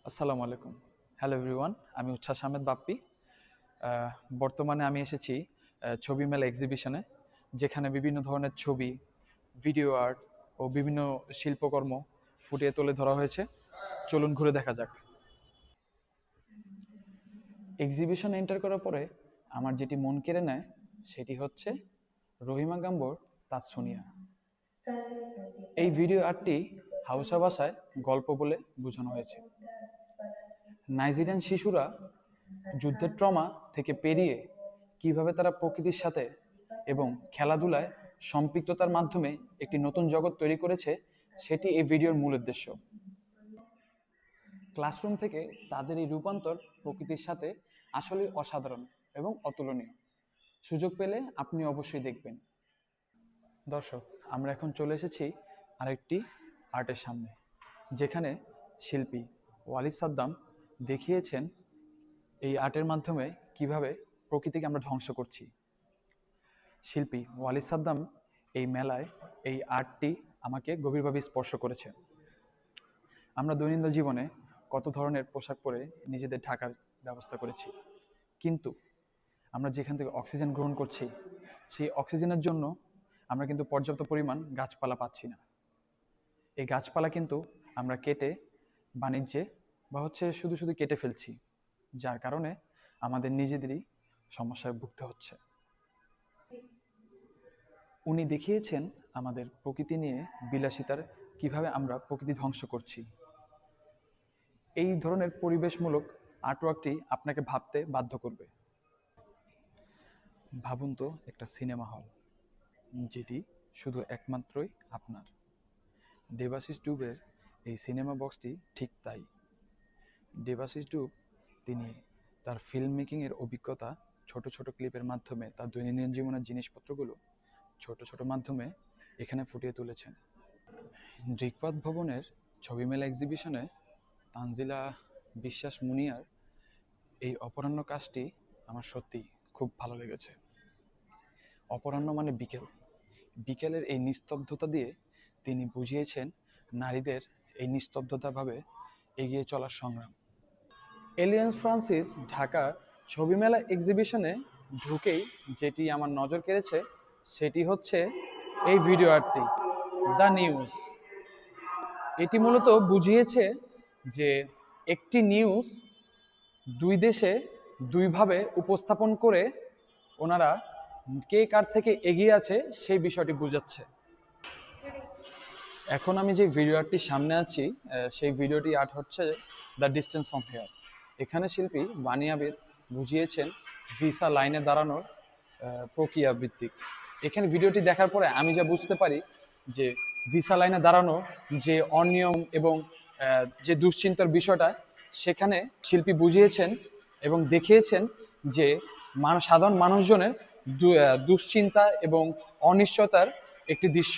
আসসালামু আলাইকুম। Hello everyone, আমি উচ্ছ্বাস আহমেদ বাপ্পি। বর্তমানে আমি এসেছি ছবি মেলা এক্সিবিশনে, যেখানে বিভিন্ন ধরনের ছবি, ভিডিও আর্ট ও বিভিন্ন শিল্পকর্ম ফুটিয়ে তুলে ধরা হয়েছে। চলুন ঘুরে দেখা যাক। এক্সিবিশনে এন্টার করার পরে আমার যেটি মন কেড়ে নেয় সেটি হচ্ছে রহিমা গাম্বোর তাজ সোনিয়া। এই ভিডিও আর্টটি হাউসা ভাষায় গল্প বলে বোঝানো হয়েছে। নাইজেরিয়ান শিশুরা যুদ্ধের ট্রমা থেকে পেরিয়ে কিভাবে তারা প্রকৃতির সাথে এবং খেলাধুলায় সম্পৃক্ততার মাধ্যমে একটি নতুন জগৎ তৈরি করেছে, সেটি এই ভিডিওর মূল উদ্দেশ্য। ক্লাসরুম থেকে তাদের এই রূপান্তর প্রকৃতির সাথে আসলে অসাধারণ এবং অতুলনীয়। সুযোগ পেলে আপনি অবশ্যই দেখবেন। দর্শক, আমরা এখন চলে এসেছি আরেকটি আর্টের সামনে, যেখানে শিল্পী ওয়ালিদ সাদ্দাম দেখিয়েছেন এই আর্টের মাধ্যমে কিভাবে প্রকৃতিকে আমরা ধ্বংস করছি। শিল্পী ওয়ালিদ সাদ্দাম এই মেলায় এই আর্টটি আমাকে গভীরভাবে স্পর্শ করেছে। আমরা দৈনন্দিন জীবনে কত ধরনের পোশাক পরে নিজেদের ঢাকার ব্যবস্থা করেছি, কিন্তু আমরা যেখান থেকে অক্সিজেন গ্রহণ করছি সেই অক্সিজেনের জন্য আমরা কিন্তু পর্যাপ্ত পরিমাণ গাছপালা পাচ্ছি না। এই গাছপালা কিন্তু আমরা কেটে বাণিজ্যে বা শুধু শুধু কেটে ফেলছি, যার কারণে আমাদের নিজেদেরই সমস্যায় ভুগতে হচ্ছে। উনি দেখিয়েছেন আমাদের প্রকৃতি নিয়ে বিলাসিতার কিভাবে আমরা প্রকৃতি ধ্বংস করছি। এই ধরনের পরিবেশমূলক আর্টওয়ার্কটি আপনাকে ভাবতে বাধ্য করবে। ভাবুন তো, একটা সিনেমা হল যেটি শুধু একমাত্রই আপনার। দেবাশিস ডুবের এই সিনেমা বক্সটি ঠিক তাই। দেবাশিস ডুব তিনি তার ফিল্ম মেকিংয়ের অভিজ্ঞতা ছোট ছোট ক্লিপের মাধ্যমে তার দৈনন্দিন জীবনের জিনিসপত্রগুলো ছোট ছোট মাধ্যমে এখানে ফুটিয়ে তুলেছেন। দৃকপাত ভবনের ছবি মেলা এক্সিবিশনে তানজিলা বিশ্বাস মুনিয়ার এই অপরাহ্ন কাজটি আমার সত্যি খুব ভালো লেগেছে। অপরাহ্ন মানে বিকেল, বিকেলের এই নিস্তব্ধতা দিয়ে তিনি বুঝিয়েছেন নারীদের এই নিস্তব্ধতাভাবে এগিয়ে চলার সংগ্রাম। এলিয়েন্স ফ্রান্সিস ঢাকার ছবি মেলা এক্সিবিশনে ঢুকেই যেটি আমার নজর কেড়েছে সেটি হচ্ছে এই ভিডিও আর্টটি, দ্য নিউজ। এটি মূলত বুঝিয়েছে যে একটি নিউজ দুই দেশে দুইভাবে উপস্থাপন করে ওনারা কে কার থেকে এগিয়ে আছে সেই বিষয়টি বোঝাচ্ছে। এখন আমি যে ভিডিও আর্টটির সামনে আছি, সেই ভিডিওটি আর্ট হচ্ছে দ্য ডিস্টেন্স ফ্রম হেয়ার। এখানে শিল্পী বানি আবিদ বুঝিয়েছেন ভিসা লাইনে দাঁড়ানোর প্রক্রিয়া ভিত্তিক। এখানে ভিডিওটি দেখার পরে আমি যা বুঝতে পারি যে ভিসা লাইনে দাঁড়ানো যে অনিয়ম এবং যে দুশ্চিন্তার বিষয়টা, সেখানে শিল্পী বুঝিয়েছেন এবং দেখিয়েছেন যে সাধারণ মানুষজনের দুশ্চিন্তা এবং অনিশ্চয়তার একটি দৃশ্য।